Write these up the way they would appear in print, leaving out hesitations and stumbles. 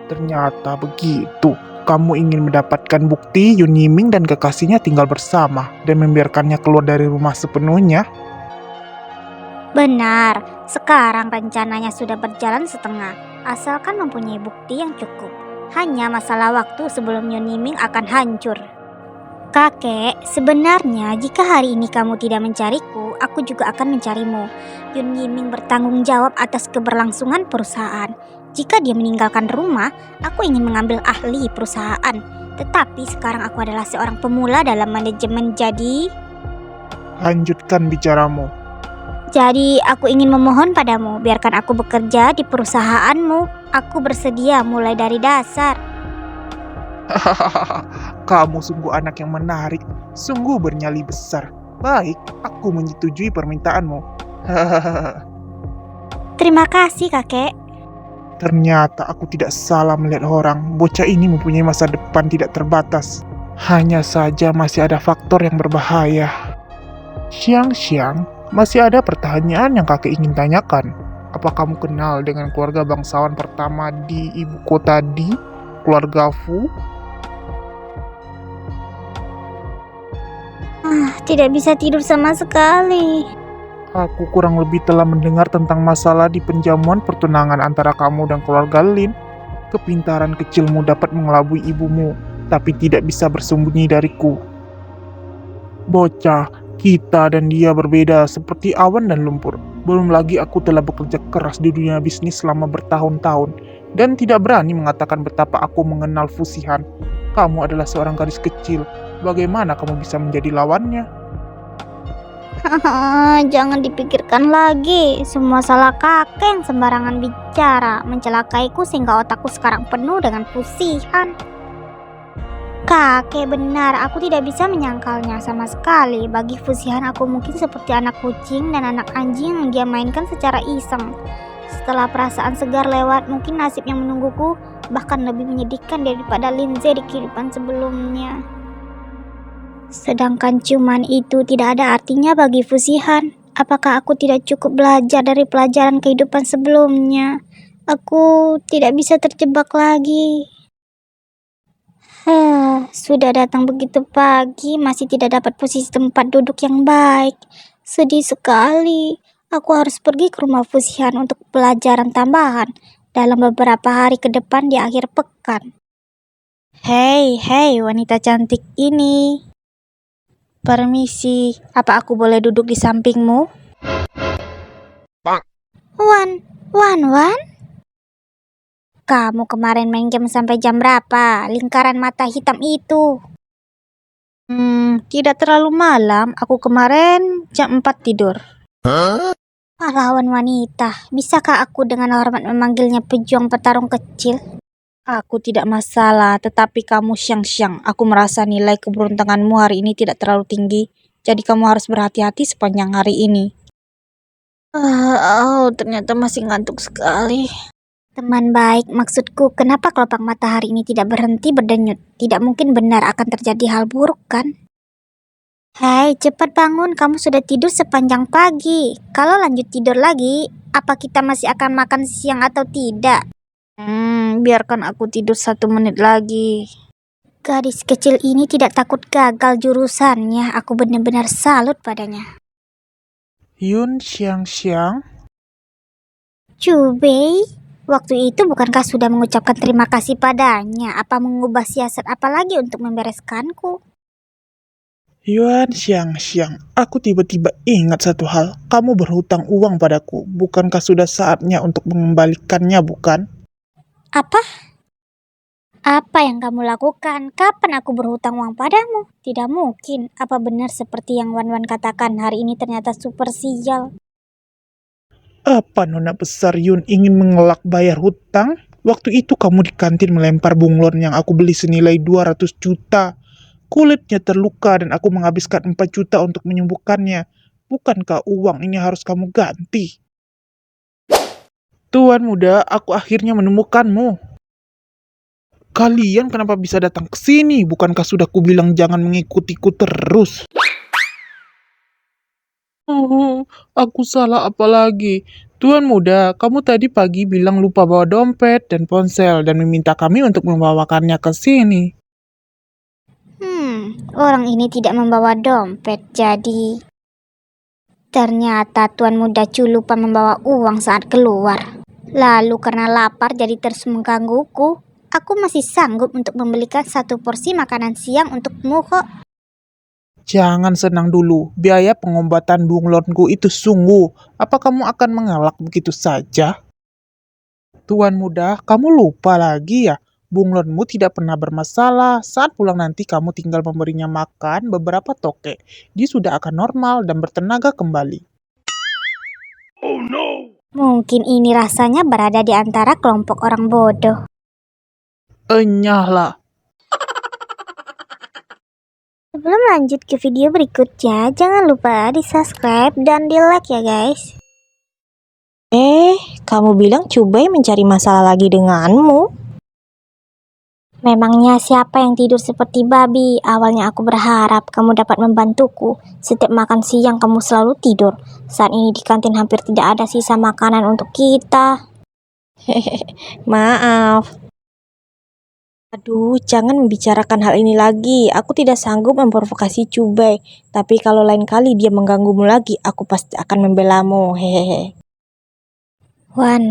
Ternyata begitu. Kamu ingin mendapatkan bukti Yun Yiming dan kekasihnya tinggal bersama dan membiarkannya keluar dari rumah sepenuhnya. Benar, sekarang rencananya sudah berjalan setengah, asalkan mempunyai bukti yang cukup. Hanya masalah waktu sebelum Yun Yiming akan hancur. Kakek, sebenarnya jika hari ini kamu tidak mencariku, aku juga akan mencarimu. Yun Yiming bertanggung jawab atas keberlangsungan perusahaan. Jika dia meninggalkan rumah, aku ingin mengambil ahli perusahaan. Tetapi sekarang aku adalah seorang pemula dalam manajemen Lanjutkan bicaramu. Jadi aku ingin memohon padamu, biarkan aku bekerja di perusahaanmu. Aku bersedia mulai dari dasar. Hahaha, kamu sungguh anak yang menarik, sungguh bernyali besar. Baik, aku menyetujui permintaanmu. Hahaha. Terima kasih kakek. Ternyata aku tidak salah melihat orang. Bocah ini mempunyai masa depan tidak terbatas. Hanya saja masih ada faktor yang berbahaya. Siang-siang, masih ada pertanyaan yang kakek ingin tanyakan. Apa kamu kenal dengan keluarga bangsawan pertama di ibu kota keluarga Fu? Tidak bisa tidur sama sekali. Aku kurang lebih telah mendengar tentang masalah di penjamuan pertunangan antara kamu dan keluarga Lin. Kepintaran kecilmu dapat mengelabui ibumu, tapi tidak bisa bersembunyi dariku. Bocah, kita dan dia berbeda seperti awan dan lumpur. Belum lagi aku telah bekerja keras di dunia bisnis selama bertahun-tahun dan tidak berani mengatakan betapa aku mengenal Fusihan. Kamu adalah seorang gadis kecil. Bagaimana kamu bisa menjadi lawannya? Jangan dipikirkan lagi. Semua salah kakek yang sembarangan bicara, mencelakaiku sehingga otakku sekarang penuh dengan Fusihan. Kakek benar, aku tidak bisa menyangkalnya sama sekali. Bagi Fusihan aku mungkin seperti anak kucing dan anak anjing yang dia mainkan secara iseng. Setelah perasaan segar lewat, mungkin nasib yang menungguku bahkan lebih menyedihkan daripada Lindsay di kehidupan sebelumnya. Sedangkan ciuman itu tidak ada artinya bagi Fusihan. Apakah aku tidak cukup belajar dari pelajaran kehidupan sebelumnya? Aku tidak bisa terjebak lagi. Sudah datang begitu pagi, masih tidak dapat posisi tempat duduk yang baik. Sedih sekali. Aku harus pergi ke rumah Fusihan untuk pelajaran tambahan dalam beberapa hari ke depan di akhir pekan. Hei, wanita cantik ini. Permisi, apa aku boleh duduk di sampingmu? Wan? Kamu kemarin main game sampai jam berapa? Lingkaran mata hitam itu. Tidak terlalu malam. Aku kemarin jam 4 tidur. Pahlawan wanita, bisakah aku dengan hormat memanggilnya pejuang petarung kecil? Aku tidak masalah, tetapi kamu siang-siang. Aku merasa nilai keberuntunganmu hari ini tidak terlalu tinggi. Jadi kamu harus berhati-hati sepanjang hari ini. Ternyata masih ngantuk sekali. Teman baik, maksudku kenapa kelopak matahari ini tidak berhenti berdenyut? Tidak mungkin benar akan terjadi hal buruk, kan? Hei, cepat bangun, kamu sudah tidur sepanjang pagi. Kalau lanjut tidur lagi, apa kita masih akan makan siang atau tidak? Biarkan aku tidur 1 menit lagi. Gadis kecil ini tidak takut gagal jurusannya. Aku benar-benar salut padanya. Yun siang-siang? Cubei, waktu itu bukankah sudah mengucapkan terima kasih padanya? Apa mengubah siasat apa lagi untuk membereskanku? Yuan siang-siang, aku tiba-tiba ingat satu hal. Kamu berhutang uang padaku. Bukankah sudah saatnya untuk mengembalikannya, bukan? Apa? Apa yang kamu lakukan? Kapan aku berhutang uang padamu? Tidak mungkin. Apa benar seperti yang Wan katakan, hari ini ternyata super sial? Apa nona besar Yun ingin mengelak bayar hutang? Waktu itu kamu di kantin melempar bunglon yang aku beli senilai 200 juta. Kulitnya terluka dan aku menghabiskan 4 juta untuk menyembuhkannya. Bukankah uang ini harus kamu ganti? Tuan muda, aku akhirnya menemukanmu. Kalian kenapa bisa datang ke sini? Bukankah sudah kubilang jangan mengikutiku terus? Oh, aku salah apa lagi? Tuan muda, kamu tadi pagi bilang lupa bawa dompet dan ponsel dan meminta kami untuk membawakannya ke sini. Orang ini tidak membawa dompet, jadi ternyata Tuan Muda Cu lupa membawa uang saat keluar. Lalu karena lapar jadi terus menggangguku. Aku masih sanggup untuk membelikan 1 porsi makanan siang untukmu kok. Jangan senang dulu, biaya pengobatan bunglonku itu sungguh. Apa kamu akan mengelak begitu saja? Tuan muda, kamu lupa lagi ya? Bunglonmu tidak pernah bermasalah. Saat pulang nanti kamu tinggal memberinya makan beberapa toke. Dia sudah akan normal dan bertenaga kembali. Mungkin ini rasanya berada di antara kelompok orang bodoh. Enyahlah. Sebelum lanjut ke video berikutnya, jangan lupa di subscribe dan di like ya guys. Kamu bilang Cubai mencari masalah lagi denganmu? Memangnya siapa yang tidur seperti babi? Awalnya aku berharap kamu dapat membantuku. Setiap makan siang kamu selalu tidur. Saat ini di kantin hampir tidak ada sisa makanan untuk kita. Maaf. Aduh, jangan membicarakan hal ini lagi. Aku tidak sanggup memprovokasi Cubai. Tapi kalau lain kali dia mengganggumu lagi, aku pasti akan membelamu. Hehehe. Wan,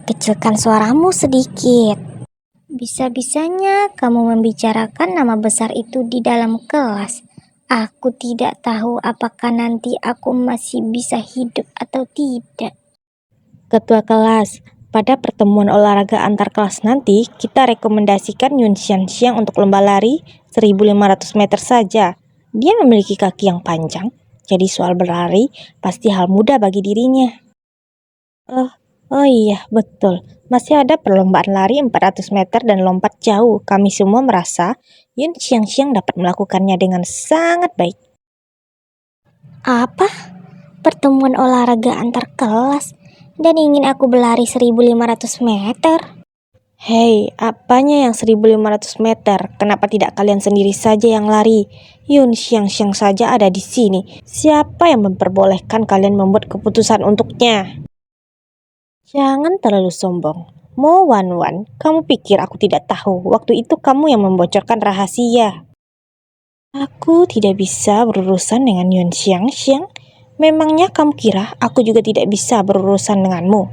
kecilkan suaramu sedikit. Bisa-bisanya kamu membicarakan nama besar itu di dalam kelas. Aku tidak tahu apakah nanti aku masih bisa hidup atau tidak. Ketua kelas, pada pertemuan olahraga antar kelas nanti, kita rekomendasikan Yun Xiang untuk lomba lari 1.500 meter saja. Dia memiliki kaki yang panjang, jadi soal berlari pasti hal mudah bagi dirinya. Oh iya, betul. Masih ada perlombaan lari 400 meter dan lompat jauh. Kami semua merasa Yun Xiang dapat melakukannya dengan sangat baik. Apa? Pertemuan olahraga antar kelas? Dan ingin aku berlari 1.500 meter? Hei, apanya yang 1.500 meter? Kenapa tidak kalian sendiri saja yang lari? Yun Xiang saja ada di sini. Siapa yang memperbolehkan kalian membuat keputusan untuknya? Jangan terlalu sombong. Mo Wan, kamu pikir aku tidak tahu? Waktu itu kamu yang membocorkan rahasia. Aku tidak bisa berurusan dengan Yun Xiang. Memangnya kamu kira aku juga tidak bisa berurusan denganmu?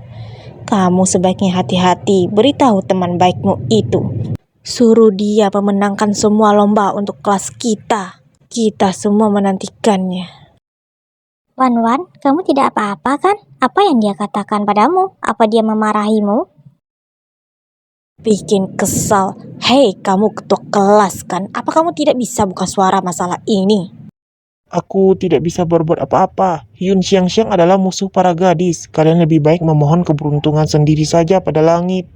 Kamu sebaiknya hati-hati, beritahu teman baikmu itu. Suruh dia memenangkan semua lomba untuk kelas kita. Kita semua menantikannya. Wan, kamu tidak apa-apa kan? Apa yang dia katakan padamu? Apa dia memarahimu? Bikin kesal. Hei, kamu ketua kelas kan? Apa kamu tidak bisa buka suara masalah ini? Aku tidak bisa berbuat apa-apa. Yun Xiang adalah musuh para gadis. Kalian lebih baik memohon keberuntungan sendiri saja pada langit.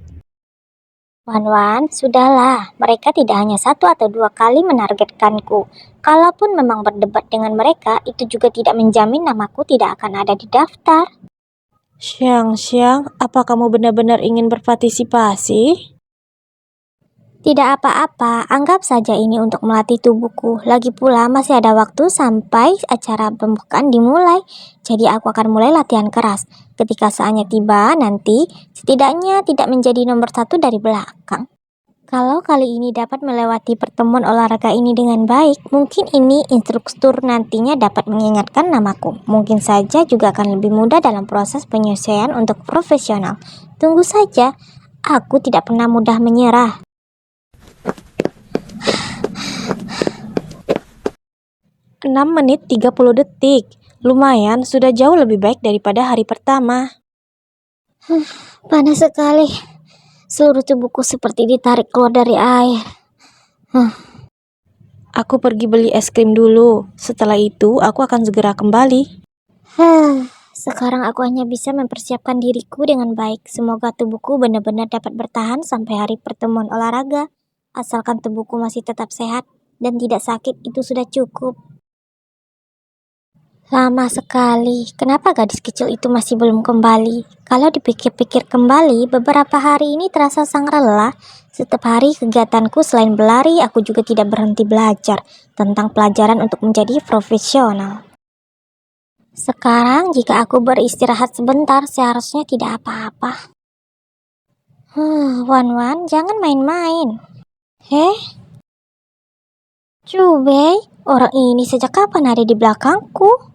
Wan, sudahlah. Mereka tidak hanya 1 atau 2 kali menargetkanku. Kalaupun memang berdebat dengan mereka, itu juga tidak menjamin namaku tidak akan ada di daftar. Xiang, apa kamu benar-benar ingin berpartisipasi? Tidak apa-apa, anggap saja ini untuk melatih tubuhku. Lagi pula masih ada waktu sampai acara pembukaan dimulai. Jadi aku akan mulai latihan keras. Ketika saatnya tiba nanti, setidaknya tidak menjadi nomor 1 dari belakang. Kalau kali ini dapat melewati pertemuan olahraga ini dengan baik, mungkin ini instruktur nantinya dapat mengingatkan namaku. Mungkin saja juga akan lebih mudah dalam proses penyesuaian untuk profesional. Tunggu saja, aku tidak pernah mudah menyerah. 6 menit 30 detik. Lumayan, sudah jauh lebih baik daripada hari pertama. Panas sekali. Seluruh tubuhku seperti ditarik keluar dari air. Aku pergi beli es krim dulu. Setelah itu, aku akan segera kembali. Sekarang aku hanya bisa mempersiapkan diriku dengan baik. Semoga tubuhku benar-benar dapat bertahan sampai hari pertemuan olahraga. Asalkan tubuhku masih tetap sehat dan tidak sakit, itu sudah cukup. Lama sekali. Kenapa gadis kecil itu masih belum kembali? Kalau dipikir-pikir kembali, beberapa hari ini terasa sangat lelah. Setiap hari kegiatanku selain berlari, aku juga tidak berhenti belajar tentang pelajaran untuk menjadi profesional. Sekarang jika aku beristirahat sebentar, seharusnya tidak apa-apa. Wan, jangan main-main. Cubei, orang ini sejak kapan ada di belakangku?